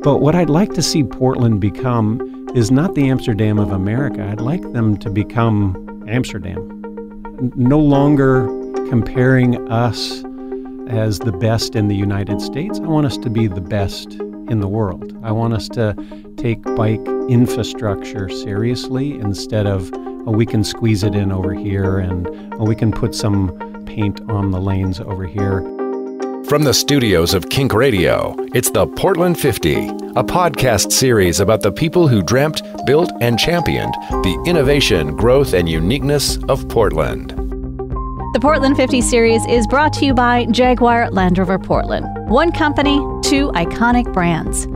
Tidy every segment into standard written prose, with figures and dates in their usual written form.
But what I'd like to see Portland become is not the Amsterdam of America. I'd like them to become Amsterdam. No longer comparing us as the best in the United States. I want us to be the best in the world. I want us to take bike infrastructure seriously instead of, oh, we can squeeze it in over here and oh, we can put some paint on the lanes over here. From the studios of KINK Radio, it's the Portland 50, a podcast series about the people who dreamt, built, and championed the innovation, growth, and uniqueness of Portland. The Portland 50 series is brought to you by Jaguar Land Rover Portland. One company, two iconic brands.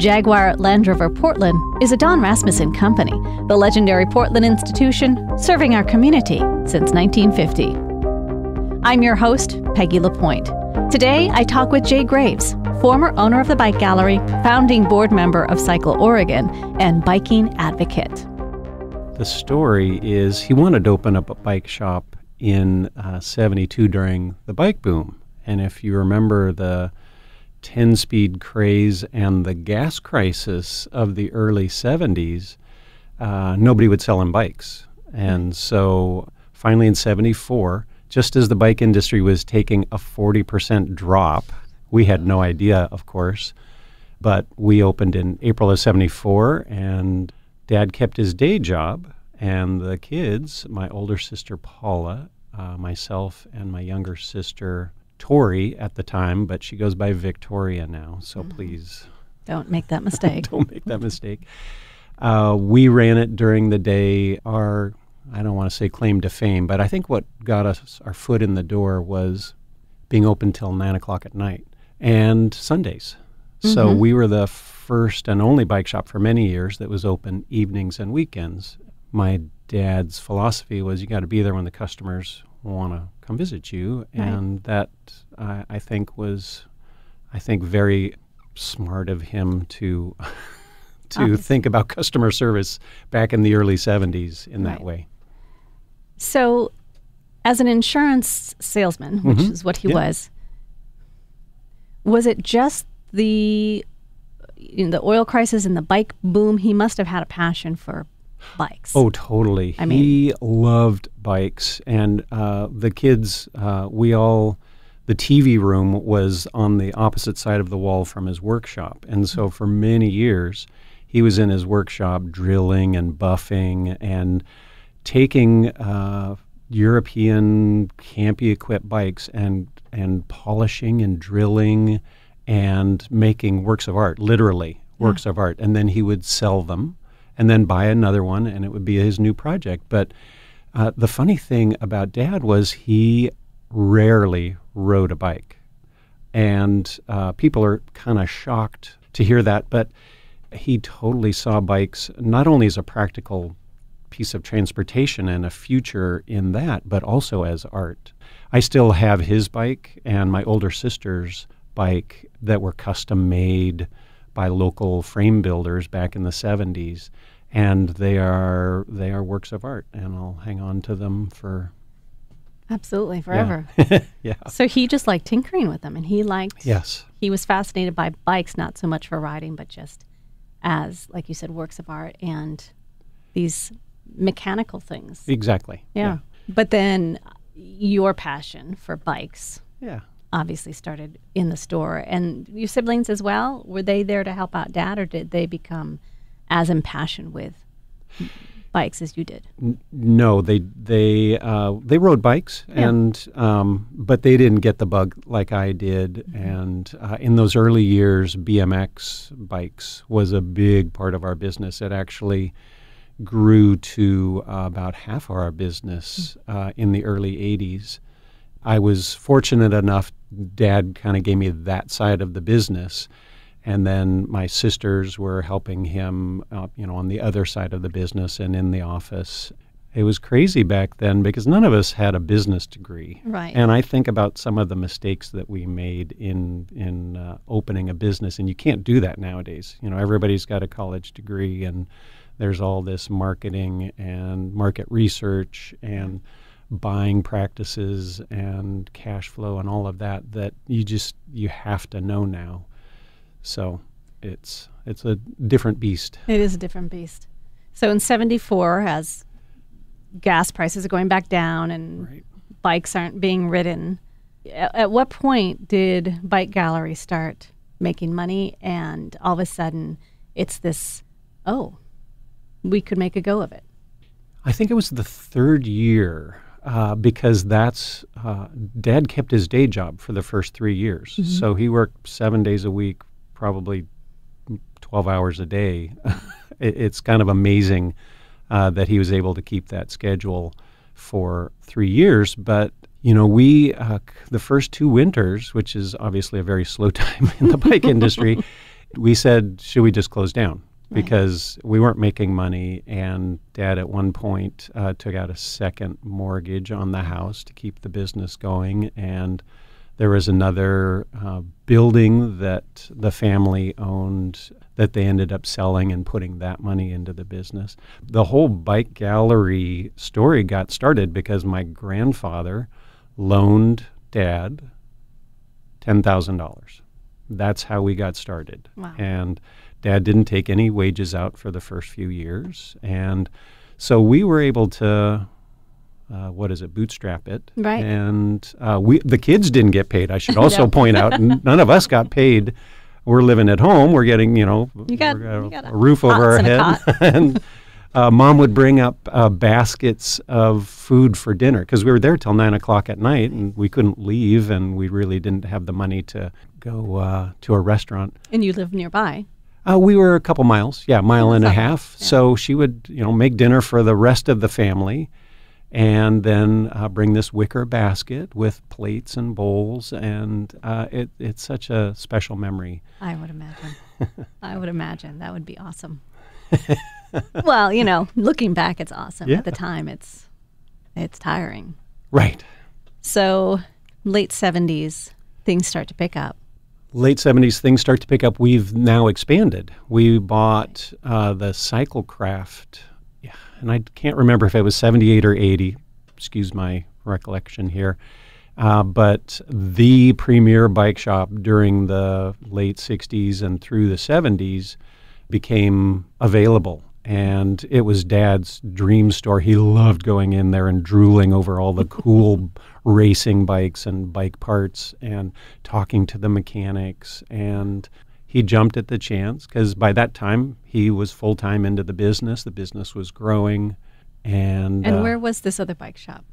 Jaguar Land Rover Portland is a Don Rasmussen company, the legendary Portland institution serving our community since 1950. I'm your host, Peggy LaPointe. Today, I talk with Jay Graves, former owner of the Bike Gallery, founding board member of Cycle Oregon, and biking advocate. The story is he wanted to open up a bike shop in 72 during the bike boom. And if you remember the 10-speed craze and the gas crisis of the early 70s, nobody would sell him bikes. And so finally in 74, just as the bike industry was taking a 40% drop, we had no idea, of course, but we opened in April of 74, and Dad kept his day job, and the kids, my older sister Paula, myself, and my younger sister Tori at the time, but she goes by Victoria now, so please. Don't make that mistake. Don't make that mistake. We ran it during the day. Our, I don't want to say claim to fame, but I think what got us our foot in the door was being open till 9 o'clock at night and Sundays. So we were the first and only bike shop for many years that was open evenings and weekends. My dad's philosophy was you got to be there when the customers want to come visit you, and that I think was very smart of him to think about customer service back in the early 70s in that way. So, as an insurance salesman, which is what he was it just the oil crisis and the bike boom? He must have had a passion for bikes. Oh, totally. He loved bikes, and the kids, the TV room was on the opposite side of the wall from his workshop, and so for many years, he was in his workshop drilling and buffing and taking European campy-equipped bikes and polishing and drilling and making works of art, literally works of art, and then he would sell them and then buy another one, and it would be his new project. But the funny thing about Dad was he rarely rode a bike. And people are kind of shocked to hear that, but he totally saw bikes not only as a practical piece of transportation and a future in that, but also as art. I still have his bike and my older sister's bike that were custom made by local frame builders back in the 70s, and they are works of art, and I'll hang on to them for absolutely forever. Yeah. So he just liked tinkering with them, and he liked. Yes. He was fascinated by bikes, not so much for riding, but just as, like you said, works of art and these mechanical things. Exactly. Yeah. But then your passion for bikes. Yeah. Obviously started in the store. And your siblings as well, were they there to help out Dad, or did they become as impassioned with bikes as you did? No, they rode bikes, and but they didn't get the bug like I did. And in those early years, BMX bikes was a big part of our business. It actually grew to about half of our business in the early 80s. I was fortunate enough, Dad kind of gave me that side of the business, and then my sisters were helping him, on the other side of the business and in the office. It was crazy back then because none of us had a business degree. Right. And I think about some of the mistakes that we made in opening a business, and you can't do that nowadays. Everybody's got a college degree, and there's all this marketing and market research and buying practices and cash flow and all of that you have to know now. So it's a different beast. It is a different beast. So in 74, as gas prices are going back down and Right. bikes aren't being ridden, at what point did Bike Gallery start making money, and all of a sudden it's this, oh, we could make a go of it? I think it was the third year because that's Dad kept his day job for the first 3 years. Mm-hmm. So he worked 7 days a week, probably 12 hours a day. It's kind of amazing that he was able to keep that schedule for 3 years. But, you know, we, the first 2 winters, which is obviously a very slow time in the bike industry, we said, should we just close down? Right. Because we weren't making money, and Dad at one point took out a second mortgage on the house to keep the business going, and there was another building that the family owned that they ended up selling and putting that money into the business. The whole Bike Gallery story got started because my grandfather loaned Dad $10,000. That's how we got started. Wow. And Dad didn't take any wages out for the first few years. And so we were able to, bootstrap it. Right. And the kids didn't get paid, I should also point out. None of us got paid. We're living at home. We're getting, you got a roof over our and a head. cot. And Mom would bring up baskets of food for dinner because we were there till 9 o'clock at night, and we couldn't leave, and we really didn't have the money to go to a restaurant. And you live nearby. We were a couple miles, mile and a That's half. yeah. So she would, make dinner for the rest of the family, and then bring this wicker basket with plates and bowls, and it's such a special memory. I would imagine. I would imagine. That would be awesome. Well, looking back, it's awesome. Yeah. At the time, it's tiring. Right. So late 70s, things start to pick up. Late 70s, things start to pick up. We've now expanded. We bought the Cyclecraft, and I can't remember if it was 78 or 80. Excuse my recollection here. But the premier bike shop during the late 60s and through the 70s became available. And it was Dad's dream store. He loved going in there and drooling over all the cool racing bikes and bike parts and talking to the mechanics. And he jumped at the chance because by that time he was full-time into the business. The business was growing. And where was this other bike shop?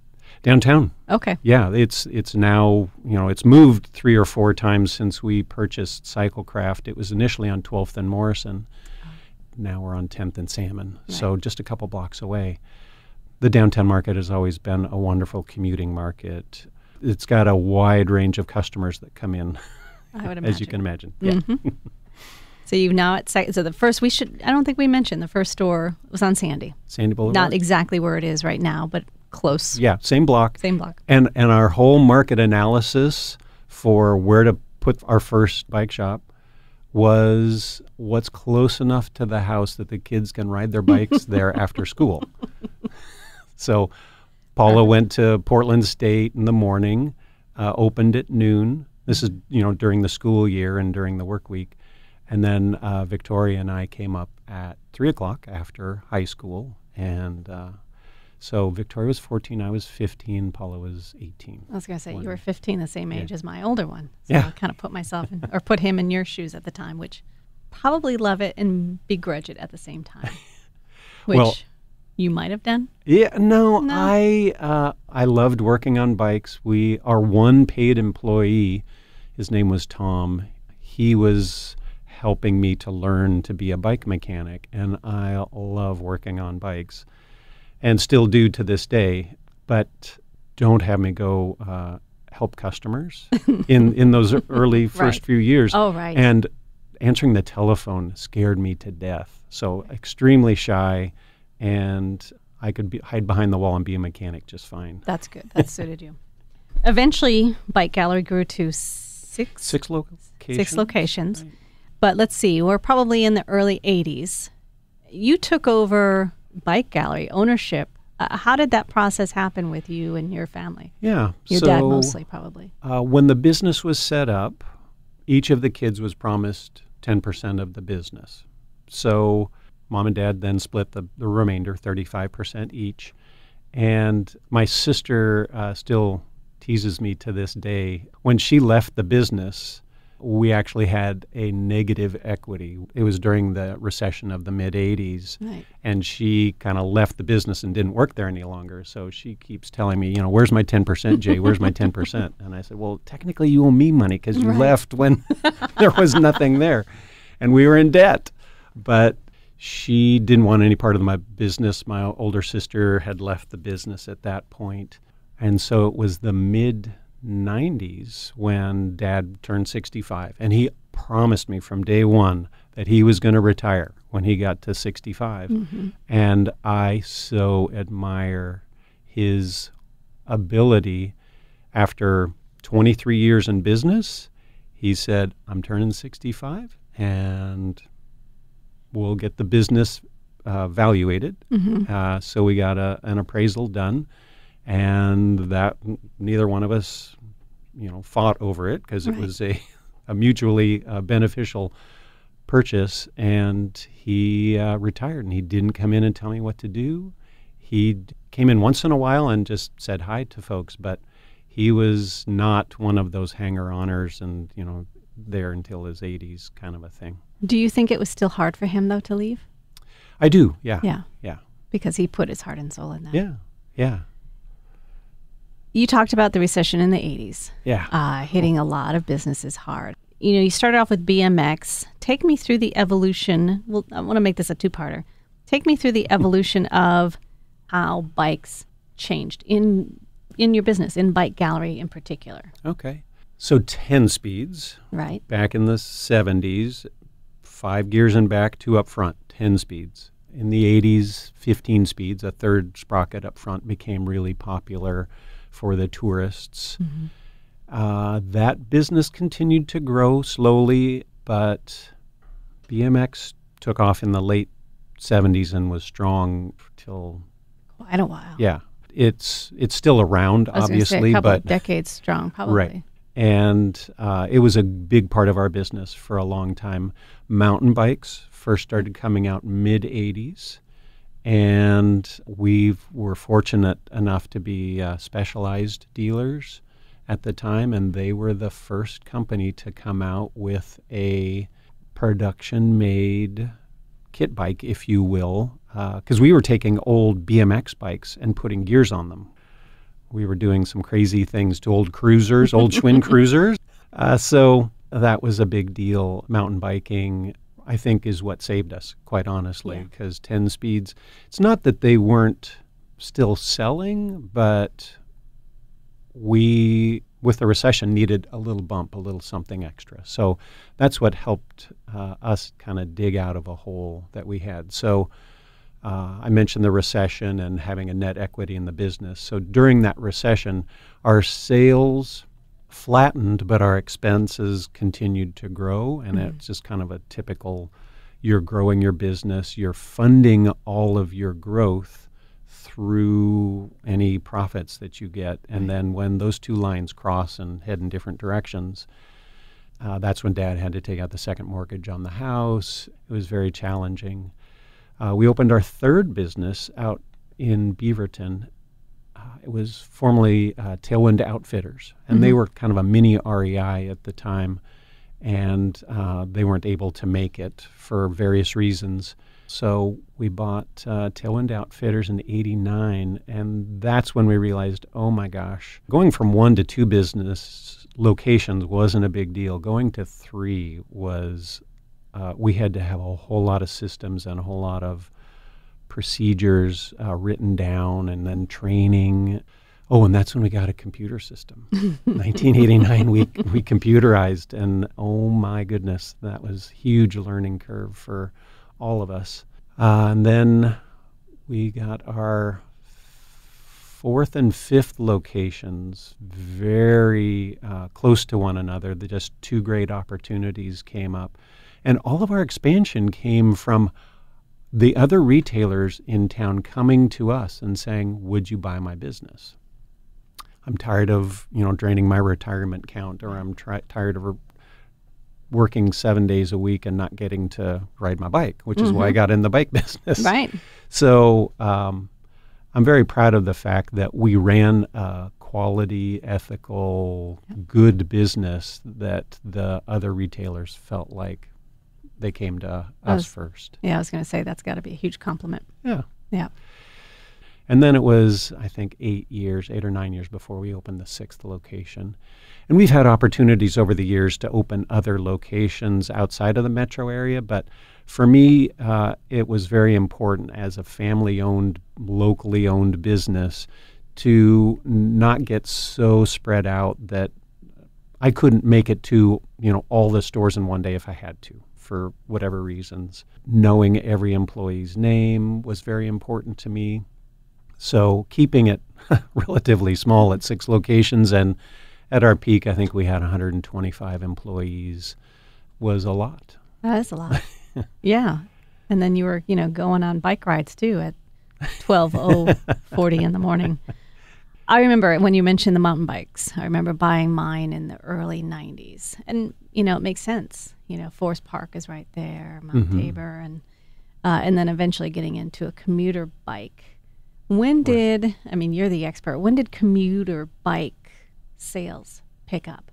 Downtown. Okay. Yeah, it's now, it's moved 3 or 4 times since we purchased Cyclecraft. It was initially on 12th and Morrison. Now we're on 10th and Salmon, so just a couple blocks away. The downtown market has always been a wonderful commuting market. It's got a wide range of customers that come in, I would imagine. as you can imagine. Yeah. Mm-hmm. So you've now so the first, I don't think we mentioned, the first store was on Sandy. Sandy Boulevard. Not exactly where it is right now, but close. Yeah, same block. Same block. And our whole market analysis for where to put our first bike shop was what's close enough to the house that the kids can ride their bikes there after school. So Paula went to Portland State in the morning, opened at noon. This is, during the school year and during the work week. And then Victoria and I came up at 3 o'clock after high school. And so Victoria was 14, I was 15, Paula was 18. I was going to say, you were 15, the same age Yeah. as my older one. So Yeah. I kind of put him in your shoes at the time, which probably love it and begrudge it at the same time. Which Well, you might have done. Yeah, no. No. I loved working on bikes. Our one paid employee, his name was Tom. He was helping me to learn to be a bike mechanic, and I love working on bikes, and still do to this day. But don't have me go help customers in those early first Right. few years. Oh, right. And answering the telephone scared me to death. So extremely shy. And I could hide behind the wall and be a mechanic just fine. That's good. That suited you. Eventually, Bike Gallery grew to six locations. Right. But let's see, we're probably in the early 80s. You took over Bike Gallery ownership. How did that process happen with you and your family? Yeah. Your so, dad mostly, probably. When the business was set up, each of the kids was promised 10% of the business. So Mom and Dad then split the remainder, 35% each. And my sister still teases me to this day. When she left the business, we actually had a negative equity. It was during the recession of the mid-'80s. Right. And she kind of left the business and didn't work there any longer. So she keeps telling me, where's my 10%, Jay? Where's my 10%? And I said, well, technically you owe me money because you left when there was nothing there. And we were in debt. But she didn't want any part of my business. My older sister had left the business at that point. And so it was the mid-'90s when Dad turned 65. And he promised me from day one that he was going to retire when he got to 65. Mm-hmm. And I so admire his ability. After 23 years in business, he said, I'm turning 65 and we'll get the business valuated. Mm-hmm. So we got an appraisal done, and that neither one of us, fought over it because it was a mutually beneficial purchase. And he retired, and he didn't come in and tell me what to do. He came in once in a while and just said hi to folks, but he was not one of those hanger-oners and, there until his 80s kind of a thing. Do you think it was still hard for him, though, to leave? I do, yeah. Yeah. Because he put his heart and soul in that. Yeah. You talked about the recession in the 80s. Yeah. Hitting a lot of businesses hard. You started off with BMX. Take me through the evolution. Well, I want to make this a two-parter. Take me through the evolution of how bikes changed in your business, in Bike Gallery in particular. Okay. So 10 speeds. Right. Back in the 70s, 5 gears in back, 2 up front, 10 speeds. In the 80s, 15 speeds, a third sprocket up front became really popular for the tourists. Mm-hmm. That business continued to grow slowly, but BMX took off in the late 70s and was strong till quite a while. Yeah. It's still around, obviously, a couple but of decades strong, probably. Right. And it was a big part of our business for a long time. Mountain bikes first started coming out mid-'80s, and we were fortunate enough to be specialized dealers at the time, and they were the first company to come out with a production-made kit bike, if you will, because we were taking old BMX bikes and putting gears on them. We were doing some crazy things to old cruisers, old Schwinn cruisers. So that was a big deal. Mountain biking, I think, is what saved us, quite honestly, because 10 speeds, it's not that they weren't still selling, but we, with the recession, needed a little bump, a little something extra. So that's what helped us kind of dig out of a hole that we had. So I mentioned the recession and having a net equity in the business. So during that recession, our sales flattened, but our expenses continued to grow. And it's just kind of a typical, you're growing your business, you're funding all of your growth through any profits that you get. And then when those two lines cross and head in different directions, that's when Dad had to take out the second mortgage on the house. It was very challenging. We opened our third business out in Beaverton. It was formerly Tailwind Outfitters, and they were kind of a mini REI at the time, and they weren't able to make it for various reasons. So we bought Tailwind Outfitters in '89, and that's when we realized, oh my gosh, going from 1 to 2 business locations wasn't a big deal. Going to 3 was we had to have a whole lot of systems and a whole lot of procedures written down, and then training. Oh, and that's when we got a computer system. 1989, we computerized, and oh my goodness, that was a huge learning curve for all of us. And then we got our 4th and 5th locations very close to one another. Just 2 great opportunities came up. And all of our expansion came from the other retailers in town coming to us and saying, would you buy my business? I'm tired of, draining my retirement account, or I'm tired of working 7 days a week and not getting to ride my bike, which is why I got in the bike business. Right. So I'm very proud of the fact that we ran a quality, ethical, good business that the other retailers felt like they came to us first. Yeah, I was going to say that's got to be a huge compliment. Yeah. Yeah. And then it was, I think, 8 or 9 years before we opened the 6th location. And we've had opportunities over the years to open other locations outside of the metro area, but for me, it was very important as a family-owned, locally owned business to not get so spread out that I couldn't make it to, all the stores in one day if I had to, for whatever reasons. Knowing every employee's name was very important to me. So keeping it relatively small at 6 locations, and at our peak, I think we had 125 employees, was a lot. That is a lot. Yeah. And then you were, going on bike rides too at 12:40 in the morning. I remember when you mentioned the mountain bikes, I remember buying mine in the early 90s. And, it makes sense. Forest Park is right there, Mount Tabor, and then eventually getting into a commuter bike. When did, you're the expert, when did commuter bike sales pick up?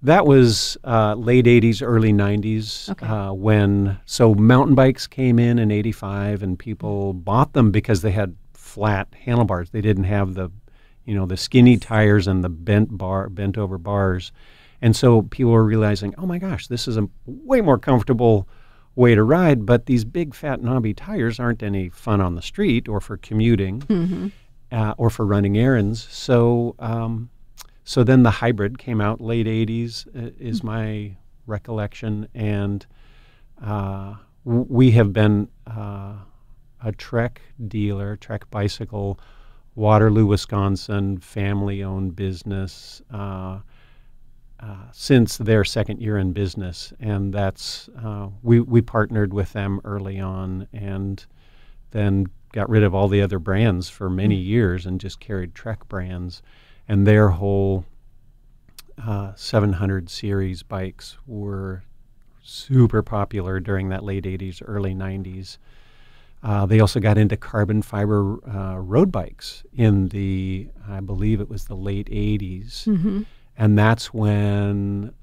That was late 80s, early 90s, so mountain bikes came in 85, and people bought them because they had flat handlebars. They didn't have the skinny tires and the bent over bars. And so people were realizing, oh my gosh, this is a way more comfortable way to ride, but these big fat knobby tires aren't any fun on the street or for commuting or for running errands. So so then the hybrid came out late 80s is my recollection, and we have been a Trek dealer, Trek Bicycle, Waterloo, Wisconsin, family-owned business since their second year in business, and that's we partnered with them early on, and then got rid of all the other brands for many years and just carried Trek brands, and their whole 700 series bikes were super popular during that late 80s, early 90s. They also got into carbon fiber road bikes in I believe it was the late 80s. And that's when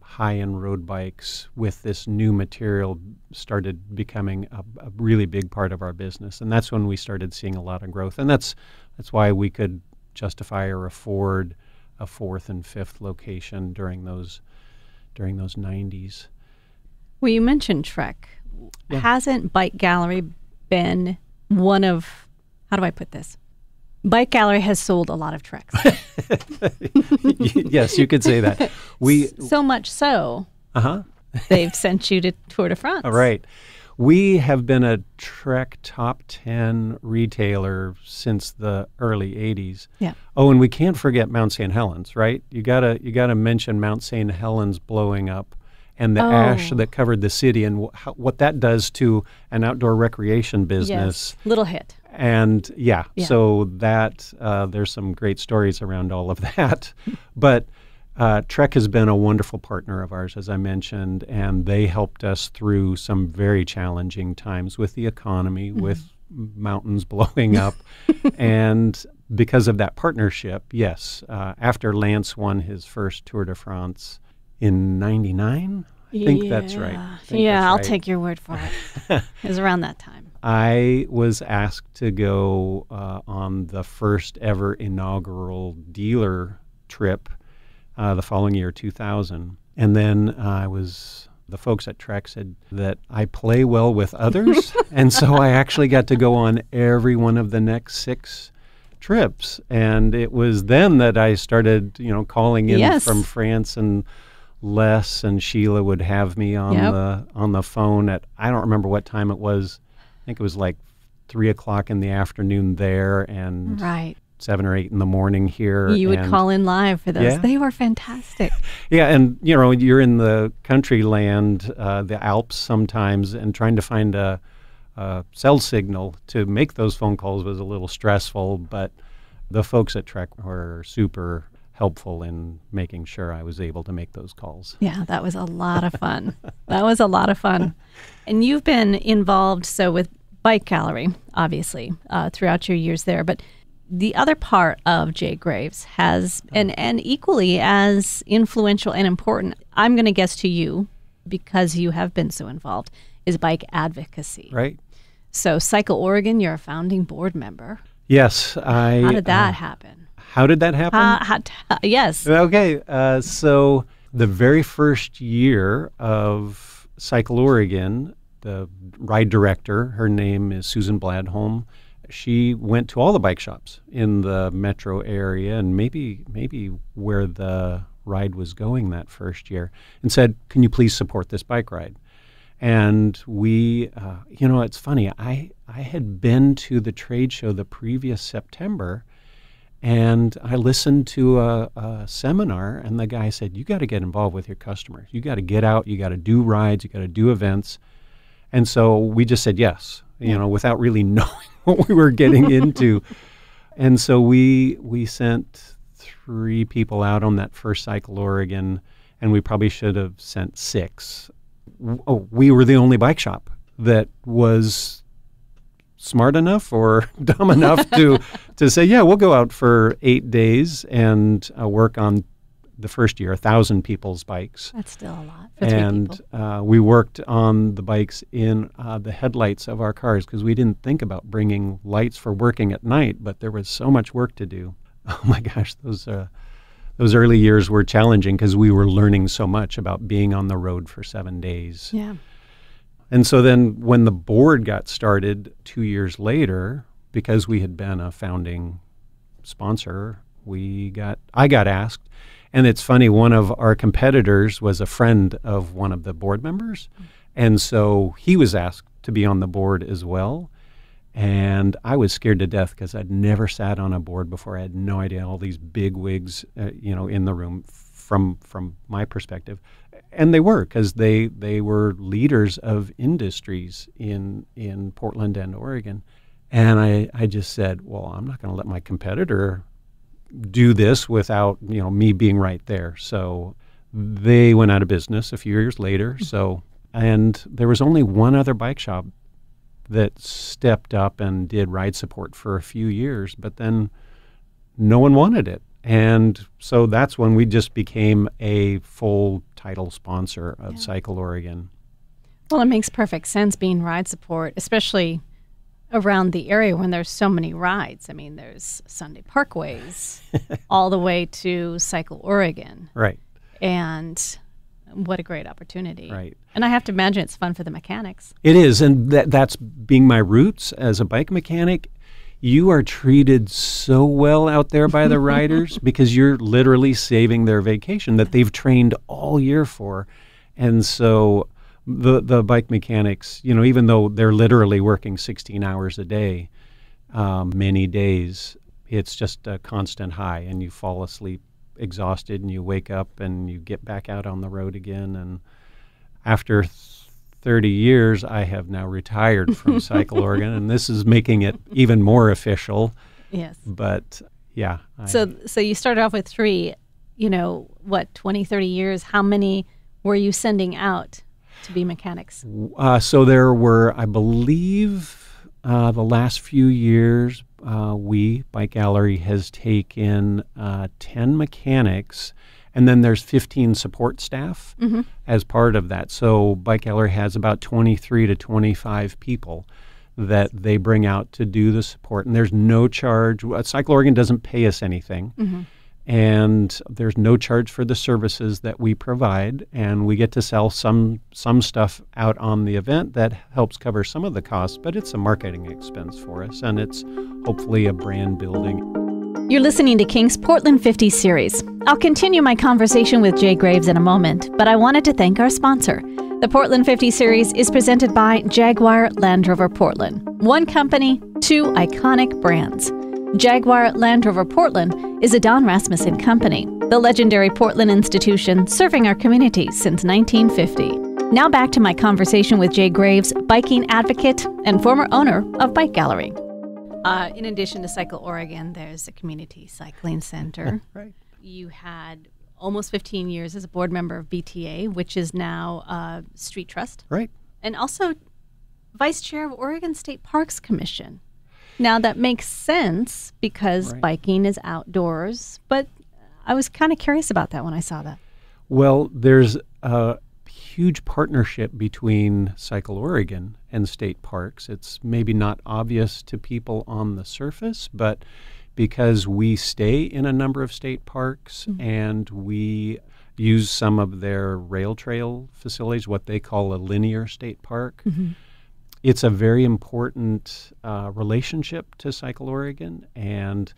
high-end road bikes with this new material started becoming a really big part of our business. And that's when we started seeing a lot of growth. And that's why we could justify or afford a 4th and 5th location during those 90s. Well, you mentioned Trek. Yeah. Hasn't Bike Gallery been one of, how do I put this? Bike Gallery has sold a lot of Treks. Yes, you could say that. So much so, they've sent you to Tour de France. All right. We have been a Trek top 10 retailer since the early 80s. Yeah. Oh, and we can't forget Mount St. Helens, right? You gotta mention Mount St. Helens blowing up and the ash that covered the city, and what that does to an outdoor recreation business. Yes. Little hit. And so that there's some great stories around all of that. But Trek has been a wonderful partner of ours, as I mentioned, and they helped us through some very challenging times with the economy, with mountains blowing up. And because of that partnership, yes, after Lance won his first Tour de France in 99, I think that's right. I'll take your word for it. It was around that time. I was asked to go on the first ever inaugural dealer trip the following year, 2000. And then the folks at Trek said that I play well with others. And so I actually got to go on every one of the next 6 trips. And it was then that I started, calling in from France, and Les and Sheila would have me on the phone at, I don't remember what time it was. I think it was like 3 o'clock in the afternoon there, and 7 or 8 in the morning here. You would call in live for those. Yeah. They were fantastic. Yeah, and you're in the country land, the Alps sometimes, and trying to find a cell signal to make those phone calls was a little stressful, but the folks at Trek were super helpful in making sure I was able to make those calls. Yeah, that was a lot of fun. That was a lot of fun. And you've been involved, with Bike Gallery, obviously, throughout your years there. But the other part of Jay Graves has, and equally as influential and important, I'm going to guess to you, because you have been so involved, is bike advocacy. Right. So Cycle Oregon, you're a founding board member. Yes. How did that happen? How did that happen? Yes. Okay. So the very first year of Cycle Oregon, the ride director, her name is Susan Bladholm, she went to all the bike shops in the metro area and maybe where the ride was going that first year and said, can you please support this bike ride? And we, it's funny, I had been to the trade show the previous September, and I listened to a seminar, and the guy said, you got to get involved with your customers. You got to get out, you got to do rides, you got to do events. And so we just said yes, without really knowing what we were getting into. And so we sent 3 people out on that first Cycle Oregon, and we probably should have sent 6. We were the only bike shop that was smart enough or dumb enough to say, yeah, we'll go out for 8 days and work on the first year, 1,000 people's bikes. That's still a lot for 3 people. We worked on the bikes in the headlights of our cars because we didn't think about bringing lights for working at night, but there was so much work to do. Oh my gosh, those early years were challenging because we were learning so much about being on the road for 7 days. Yeah. And so then when the board got started 2 years later, because we had been a founding sponsor, I got asked. And it's funny, one of our competitors was a friend of one of the board members. And so he was asked to be on the board as well. And I was scared to death because I'd never sat on a board before. I had no idea all these big wigs, in the room from my perspective. And they were, because they were leaders of industries in Portland and Oregon. And I just said, well, I'm not going to let my competitor do this without, me being right there. So they went out of business a few years later. And there was only one other bike shop that stepped up and did ride support for a few years, but then no one wanted it. And so that's when we just became a full title sponsor of Cycle Oregon. Well, it makes perfect sense being ride support, especially around the area when there's so many rides. I mean, there's Sunday Parkways all the way to Cycle Oregon. Right. And what a great opportunity. Right. And I have to imagine it's fun for the mechanics. It is, and that's being my roots as a bike mechanic. You are treated so well out there by the riders because you're literally saving their vacation that they've trained all year for. And so the bike mechanics, even though they're literally working 16 hours a day, many days, it's just a constant high, and you fall asleep exhausted, and you wake up and you get back out on the road again. And after 30 years, I have now retired from Cycle Oregon, and this is making it even more official. Yes. But yeah. So you started off with 3, 20, 30 years. How many were you sending out to be mechanics? So there were, I believe, the last few years, Bike Gallery has taken 10 mechanics, and then there's 15 support staff as part of that. So Bike Gallery has about 23 to 25 people that they bring out to do the support, and there's no charge. Cycle Oregon doesn't pay us anything. And there's no charge for the services that we provide, and we get to sell some stuff out on the event that helps cover some of the costs, but it's a marketing expense for us, and it's hopefully a brand building. You're listening to KINK's Portland 50 series. I'll continue my conversation with Jay Graves in a moment, but I wanted to thank our sponsor. The Portland 50 series is presented by Jaguar Land Rover Portland. One company, 2 iconic brands. Jaguar Land Rover Portland is a Don Rasmussen company, the legendary Portland institution serving our community since 1950. Now back to my conversation with Jay Graves, biking advocate and former owner of Bike Gallery. In addition to Cycle Oregon, there's a community cycling center. Right. you had almost 15 years as a board member of BTA, which is now Street Trust. Right. And also vice chair of Oregon State Parks Commission. Now, that makes sense because biking is outdoors, but I was kind of curious about that when I saw that. Well, there's a huge partnership between Cycle Oregon and state parks. It's maybe not obvious to people on the surface, but because we stay in a number of state parks and we use some of their rail trail facilities, what they call a linear state park, it's a very important relationship to Cycle Oregon, and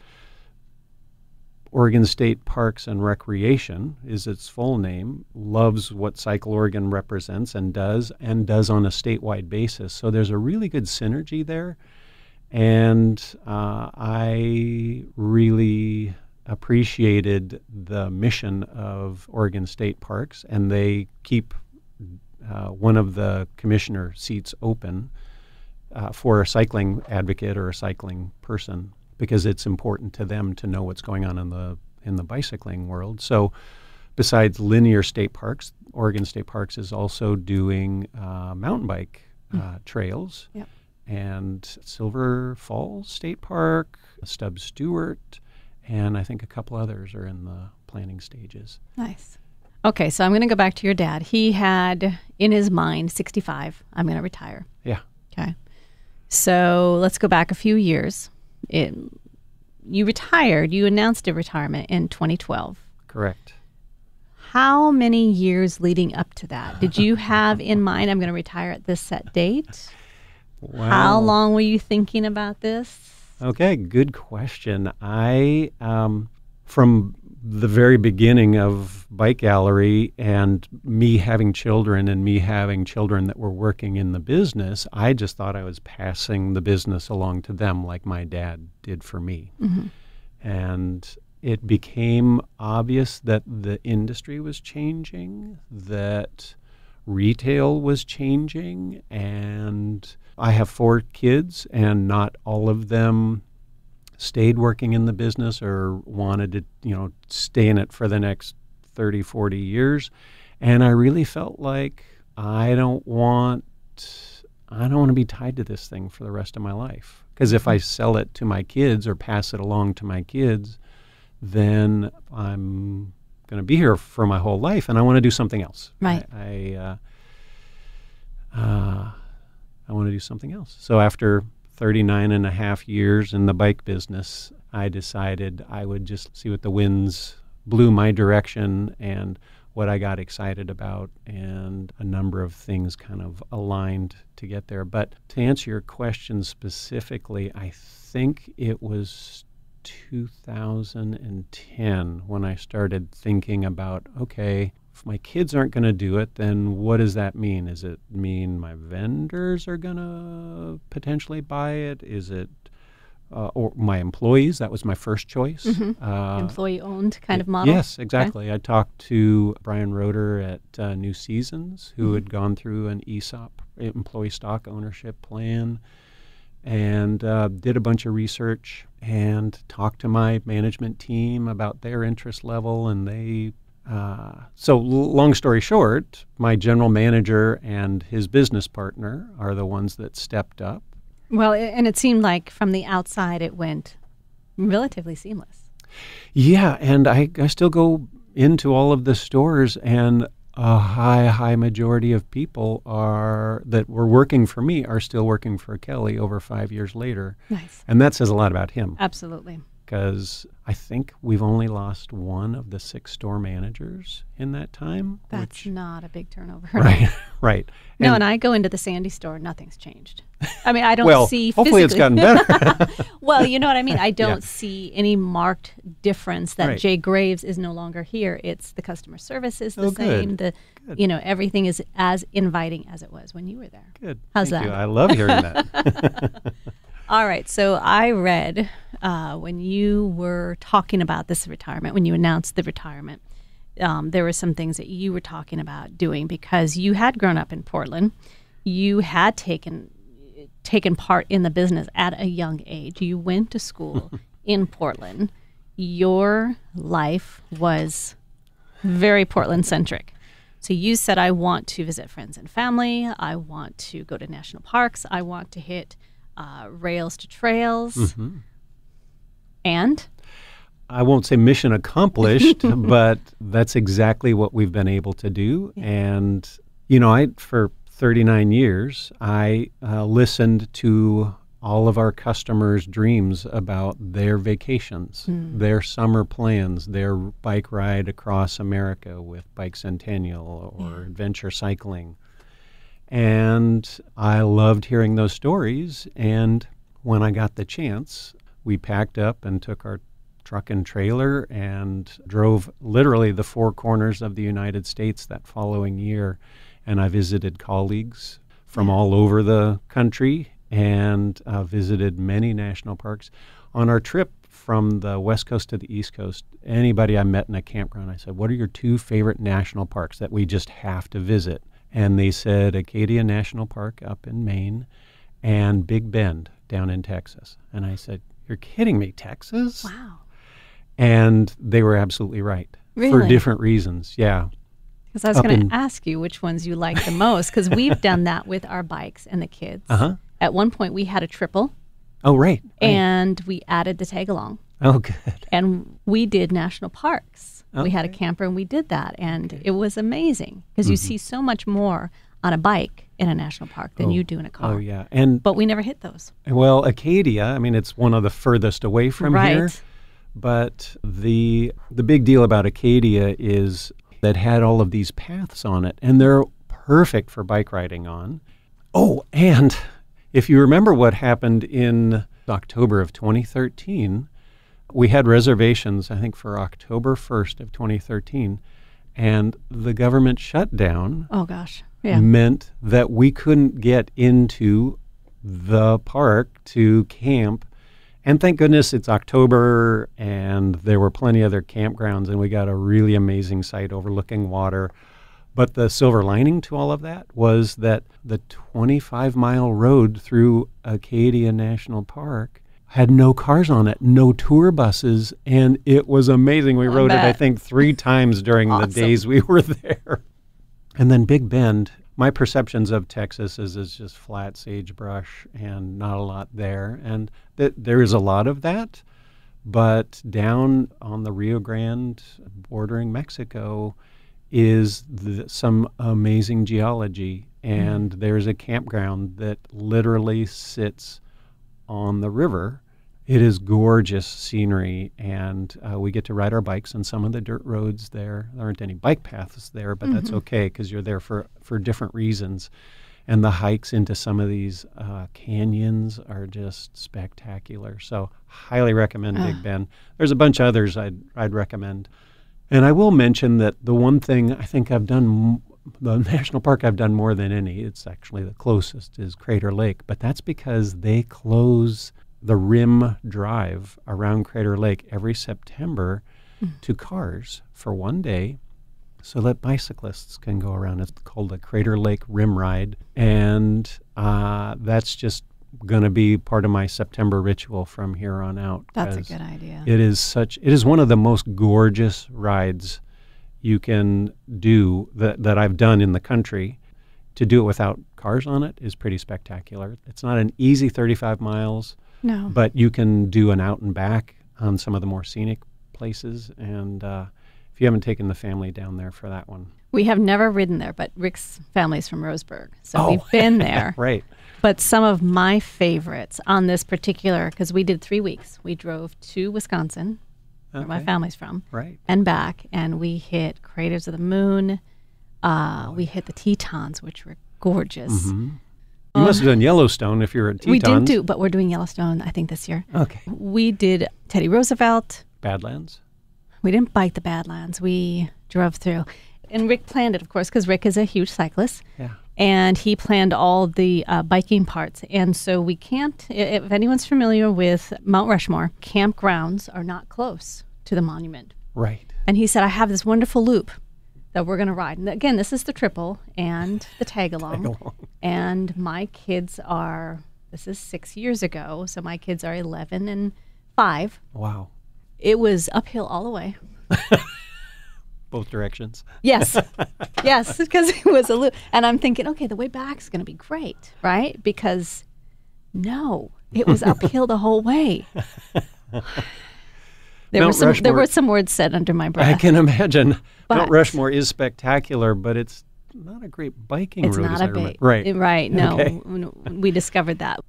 Oregon State Parks and Recreation is its full name, loves what Cycle Oregon represents and does on a statewide basis. So there's a really good synergy there, and I really appreciated the mission of Oregon State Parks, and they keep one of the commissioner seats open for a cycling advocate or a cycling person, because it's important to them to know what's going on in the bicycling world. So besides linear state parks, Oregon State Parks is also doing mountain bike trails. Yep. And Silver Falls State Park, Stubbs Stewart, and I think a couple others are in the planning stages. Nice. Okay, so I'm going to go back to your dad. He had in his mind, 65, I'm going to retire. Yeah. Okay. So let's go back a few years. You retired, you announced a retirement in 2012. Correct. How many years leading up to that did you have in mind, I'm going to retire at this set date? Wow. How long were you thinking about this? Okay, good question. I, from the very beginning of Bike Gallery and me having children that were working in the business, I just thought I was passing the business along to them like my dad did for me. And it became obvious that the industry was changing, that retail was changing, and I have 4 kids, and not all of them stayed working in the business or wanted to, stay in it for the next 30, 40 years. And I really felt like I don't want to be tied to this thing for the rest of my life. Because if I sell it to my kids or pass it along to my kids, then I'm going to be here for my whole life, and I want to do something else. Right. I want to do something else. So after 39 and a half years in the bike business, I decided I would just see what the winds blew my direction and what I got excited about, and a number of things kind of aligned to get there. But to answer your question specifically, I think it was 2010 when I started thinking about, okay, if my kids aren't going to do it, then what does that mean? Does it mean my vendors are going to potentially buy it? Is it or my employees? That was my first choice. Employee-owned kind of model? Yes, exactly. Okay. I talked to Brian Roeder at New Seasons, who had gone through an ESOP, employee stock ownership plan, and did a bunch of research and talked to my management team about their interest level, and they so long story short, my general manager and his business partner are the ones that stepped up. Well, and it seemed like from the outside it went relatively seamless. Yeah, and I still go into all of the stores, and a high majority of people that were working for me are still working for Kelly over 5 years later. Nice. And that says a lot about him. Absolutely. Because I think we've only lost one of the 6 store managers in that time. That's not a big turnover. Right. No, and I go into the Sandy store, nothing's changed. I mean, I don't see hopefully it's gotten better. Well, you know what I mean? I don't see any marked difference that Jay Graves is no longer here. It's the customer service is the same. Good. Everything is as inviting as it was when you were there. Good. How's Thank that? you. I love hearing that. All right. So I read when you were talking about this retirement, when you announced the retirement, there were some things that you were talking about doing because you had grown up in Portland. You had taken part in the business at a young age. You went to school in Portland. your life was very Portland-centric. So you said, I want to visit friends and family. I want to go to national parks. I want to hit rails to trails. Mm-hmm. And? I won't say mission accomplished, but that's exactly what we've been able to do. Yeah. And, you know, for 39 years, I listened to all of our customers' dreams about their vacations, their summer plans, their bike ride across America with Bike Centennial or adventure cycling. And I loved hearing those stories. And when I got the chance, we packed up and took our truck and trailer and drove literally the four corners of the United States that following year. And I visited colleagues from all over the country and visited many national parks. On our trip from the West Coast to the East Coast, anybody I met in a campground, I said, what are your two favorite national parks that we just have to visit? And they said Acadia National Park up in Maine and Big Bend down in Texas. And I said, you're kidding me, Texas? Wow. And they were absolutely right. Really? For different reasons, yeah. Because I was going to ask you which ones you like the most, because we've done that with our bikes and the kids. Uh-huh. At one point, we had a triple. Oh, right. And we added the tag-along. Oh, good. And we did national parks. Okay. We had a camper, and we did that. And it was amazing, because you see so much more on a bike in a national park than you do in a car. Oh, yeah. But we never hit those. Well, Acadia, I mean, it's one of the furthest away from here. Right. But the big deal about Acadia is that had all of these paths on it, and they're perfect for bike riding on. Oh, and if you remember what happened in October of 2013, we had reservations, I think, for October 1st of 2013, and the government shutdown meant that we couldn't get into the park to camp. And thank goodness it's October, and there were plenty of other campgrounds, and we got a really amazing site overlooking water. But the silver lining to all of that was that the 25-mile road through Acadia National Park had no cars on it, no tour buses, and it was amazing. We rode it, I think, 3 times during the days we were there. And then Big Bend, my perceptions of Texas is it's just flat sagebrush and not a lot there. And there is a lot of that, but down on the Rio Grande bordering Mexico is some amazing geology. And there's a campground that literally sits on the river. It is gorgeous scenery, and we get to ride our bikes on some of the dirt roads there. There aren't any bike paths there, but that's okay because you're there for different reasons. And the hikes into some of these canyons are just spectacular. So highly recommend Big Bend. There's a bunch of others I'd recommend. And I will mention that the one thing I think I've done, the national park I've done more than any, it's actually the closest, is Crater Lake. But that's because they close the rim drive around Crater Lake every September to cars for one day so that bicyclists can go around. It's called the Crater Lake Rim Ride. And that's just going to be part of my September ritual from here on out. That's a good idea. It is one of the most gorgeous rides you can do that I've done in the country. To do it without cars on it is pretty spectacular. It's not an easy 35 miles, but you can do an out and back on some of the more scenic places. And if you haven't taken the family down there for that one. We have never ridden there, but Rick's family's from Roseburg, so we've been there. Right. But some of my favorites on this particular, because we did 3 weeks. We drove to Wisconsin, where my family's from, and back, and we hit Craters of the Moon. We hit the Tetons, which were gorgeous. You must have done Yellowstone if you're at Tetons. We didn't do, but we're doing Yellowstone, I think, this year. Okay. We did Teddy Roosevelt. Badlands? We didn't bike the Badlands. We drove through. And Rick planned it, of course, because Rick is a huge cyclist. Yeah. And he planned all the biking parts. And so we camped. If anyone's familiar with Mount Rushmore, campgrounds are not close to the monument. Right. And he said, I have this wonderful loop that we're going to ride. And again, this is the triple and the tag-along. And my kids are, this is 6 years ago, so my kids are 11 and 5. Wow. It was uphill all the way. Both directions. Yes. Yes, because it was a loop. And I'm thinking, okay, the way back's going to be great, right? Because no, it was uphill the whole way. There were some words said under my breath. I can imagine. But Mount Rushmore is spectacular, but it's not a great biking route. It's not a big. Right. Right. No, Okay. we discovered that.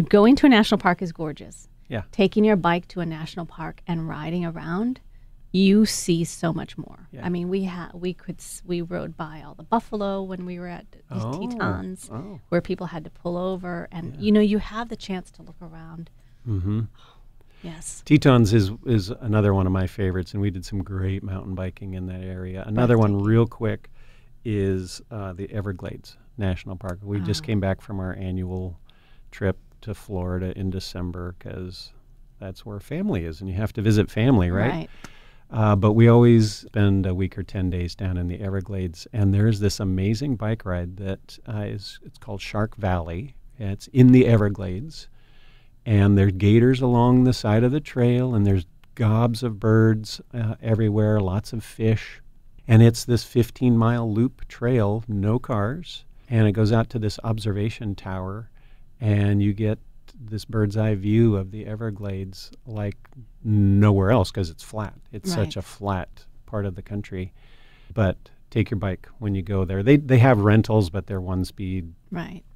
Going to a national park is gorgeous. Yeah. Taking your bike to a national park and riding around, you see so much more. Yeah. I mean, we rode by all the buffalo when we were at these Tetons, where people had to pull over, and you have the chance to look around. Mm-hmm. Yes. Tetons is another one of my favorites, and we did some great mountain biking in that area. Another one real quick is the Everglades National Park. We just came back from our annual trip to Florida in December because that's where family is, and you have to visit family, right? But we always spend a week or 10 days down in the Everglades, and there's this amazing bike ride that it's called Shark Valley. It's in the Everglades. And there's gators along the side of the trail, and there's gobs of birds everywhere, lots of fish. And it's this 15-mile loop trail, no cars. And it goes out to this observation tower, and you get this bird's eye view of the Everglades like nowhere else because it's flat. It's such a flat part of the country. But take your bike when you go there. They have rentals, but they're one-speed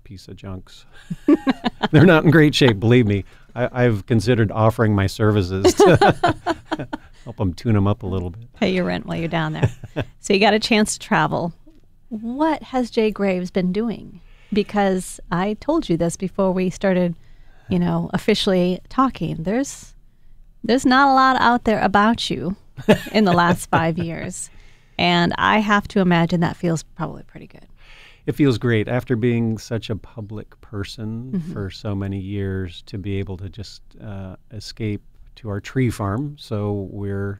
piece of junks. They're not in great shape, believe me. I've considered offering my services to help them tune them up a little bit. Pay your rent while you're down there. So you got a chance to travel. What has Jay Graves been doing? Because I told you this before we started, officially talking. There's not a lot out there about you in the last 5 years. And I have to imagine that feels probably pretty good. It feels great after being such a public person for so many years to be able to just escape to our tree farm. So we are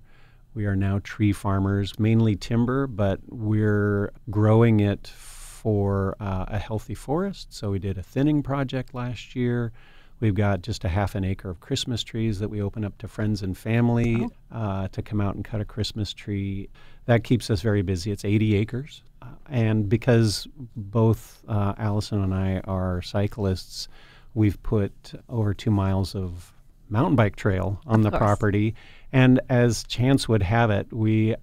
now tree farmers, mainly timber, but we're growing it for a healthy forest. So we did a thinning project last year. We've got just a half an acre of Christmas trees that we open up to friends and family to come out and cut a Christmas tree. That keeps us very busy. It's 80 acres. And because both Allison and I are cyclists, we've put over 2 miles of mountain bike trail on the property. And as chance would have it,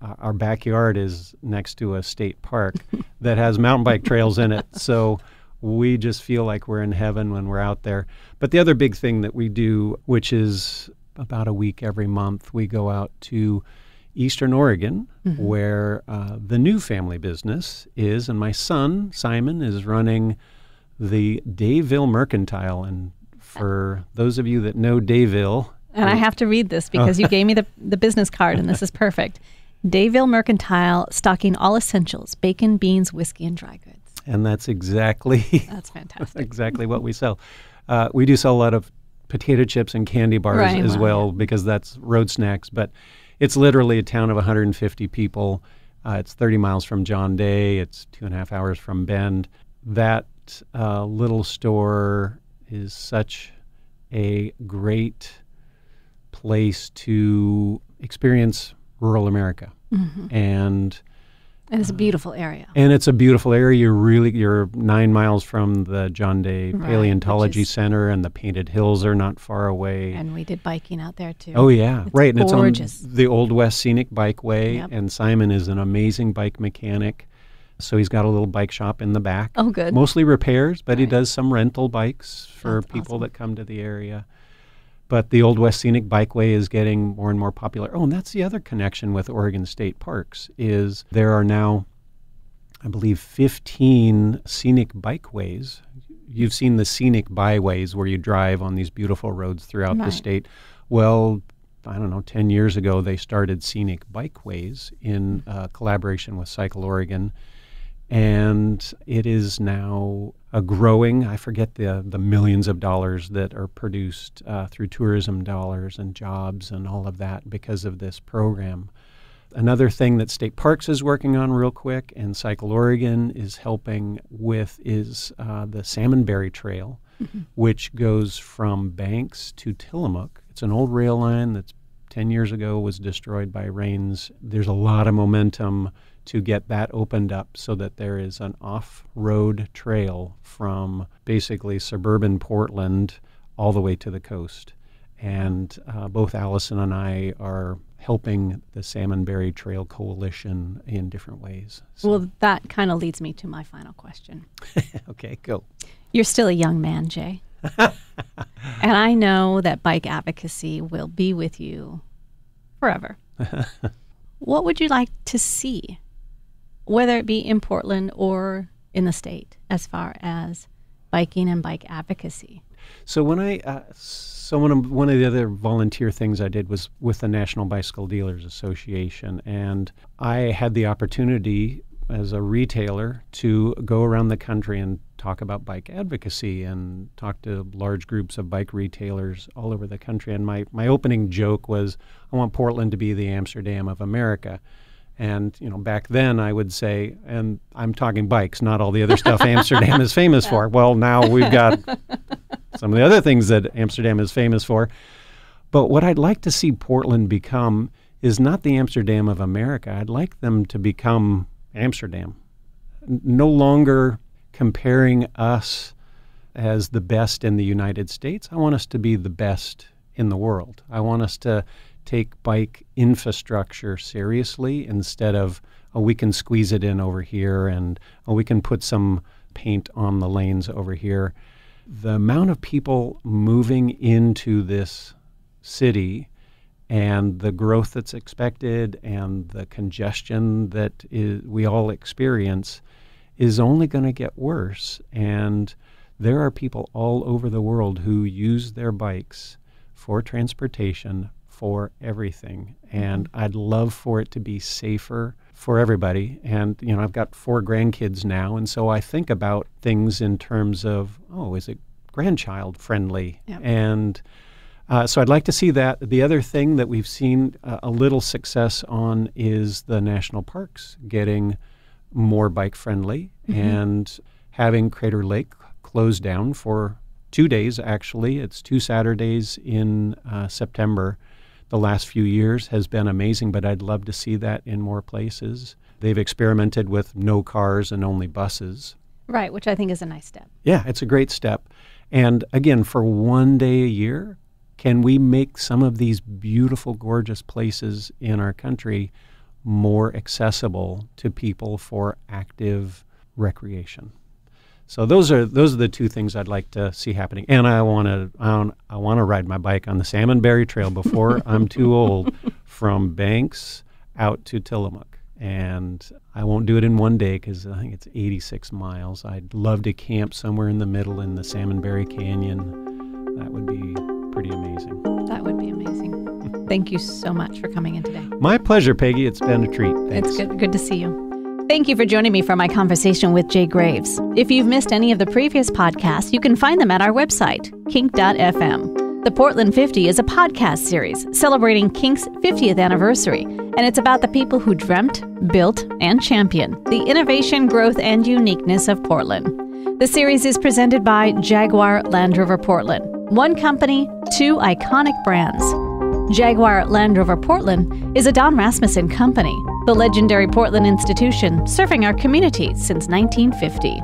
our backyard is next to a state park that has mountain bike trails in it. So we just feel like we're in heaven when we're out there. But the other big thing that we do, which is about a week every month, we go out to Eastern Oregon, where the new family business is, and my son, Simon, is running the Vil Mercantile. And for those of you that know Vil... And I have to read this because you gave me the business card, and this is perfect. Vil Mercantile, stocking all essentials, bacon, beans, whiskey, and dry goods. And that's exactly... That's fantastic. exactly what we sell. We do sell a lot of potato chips and candy bars as well, because that's road snacks, but it's literally a town of 150 people. It's 30 miles from John Day. It's 2.5 hours from Bend. That little store is such a great place to experience rural America. And it's a beautiful area. And it's a beautiful area. You're 9 miles from the John Day Paleontology Center, and the Painted Hills are not far away. And we did biking out there too. Oh yeah, it's right. Gorgeous. And it's on the Old West Scenic Bikeway, and Simon is an amazing bike mechanic. So he's got a little bike shop in the back. Oh, good. Mostly repairs, but he does some rental bikes for people that come to the area. But the Old West Scenic Bikeway is getting more and more popular. Oh, and that's the other connection with Oregon State Parks is there are now, I believe, 15 scenic bikeways. You've seen the scenic byways where you drive on these beautiful roads throughout the state. Well, I don't know, 10 years ago they started scenic bikeways in collaboration with Cycle Oregon. And it is now a growing, I forget the millions of dollars that are produced through tourism dollars and jobs and all of that because of this program. Another thing that State Parks is working on real quick and Cycle Oregon is helping with is the Salmonberry Trail, which goes from Banks to Tillamook. It's an old rail line that's 10 years ago was destroyed by rains. There's a lot of momentum to get that opened up so that there is an off-road trail from basically suburban Portland all the way to the coast. And both Allison and I are helping the Salmon Berry Trail Coalition in different ways. So. Well, that kind of leads me to my final question. Okay, go. You're still a young man, Jay. And I know that bike advocacy will be with you forever. What would you like to see, whether it be in Portland or in the state, as far as biking and bike advocacy? So when one of the other volunteer things I did was with the National Bicycle Dealers Association, and I had the opportunity as a retailer to go around the country and talk about bike advocacy and talk to large groups of bike retailers all over the country. And my opening joke was, I want Portland to be the Amsterdam of America. And, back then I would say, and I'm talking bikes, not all the other stuff Amsterdam is famous for. Well, now we've got some of the other things that Amsterdam is famous for. But what I'd like to see Portland become is not the Amsterdam of America. I'd like them to become Amsterdam. No longer comparing us as the best in the United States. I want us to be the best in the world. I want us to take bike infrastructure seriously instead of, we can squeeze it in over here and we can put some paint on the lanes over here. The amount of people moving into this city and the growth that's expected and the congestion that we all experience is only going to get worse. And there are people all over the world who use their bikes for transportation, for everything. And I'd love for it to be safer for everybody. And, I've got 4 grandkids now, and so I think about things in terms of, is it grandchild friendly? Yep. And so I'd like to see that. The other thing that we've seen a little success on is the national parks getting more bike friendly and having Crater Lake closed down for 2 days, actually. It's 2 Saturdays in September. The last few years has been amazing, but I'd love to see that in more places. They've experimented with no cars and only buses. Right, which I think is a nice step. Yeah, it's a great step. And again, for 1 day a year, can we make some of these beautiful, gorgeous places in our country more accessible to people for active recreation? So those are the 2 things I'd like to see happening. And I want to ride my bike on the Salmon Berry Trail before I'm too old, from Banks out to Tillamook. And I won't do it in 1 day because I think it's 86 miles. I'd love to camp somewhere in the middle in the Salmon Berry Canyon. That would be pretty amazing. That would be amazing. Thank you so much for coming in today. My pleasure, Peggy. It's been a treat. Thanks. It's good to see you. Thank you for joining me for my conversation with Jay Graves. If you've missed any of the previous podcasts, you can find them at our website, KINK.FM. The Portland 50 is a podcast series celebrating KINK's 50th anniversary, and it's about the people who dreamt, built, and championed the innovation, growth, and uniqueness of Portland. The series is presented by Jaguar Land Rover Portland. 1 company, 2 iconic brands. Jaguar Land Rover Portland is a Don Rasmussen company, the legendary Portland institution serving our community since 1950.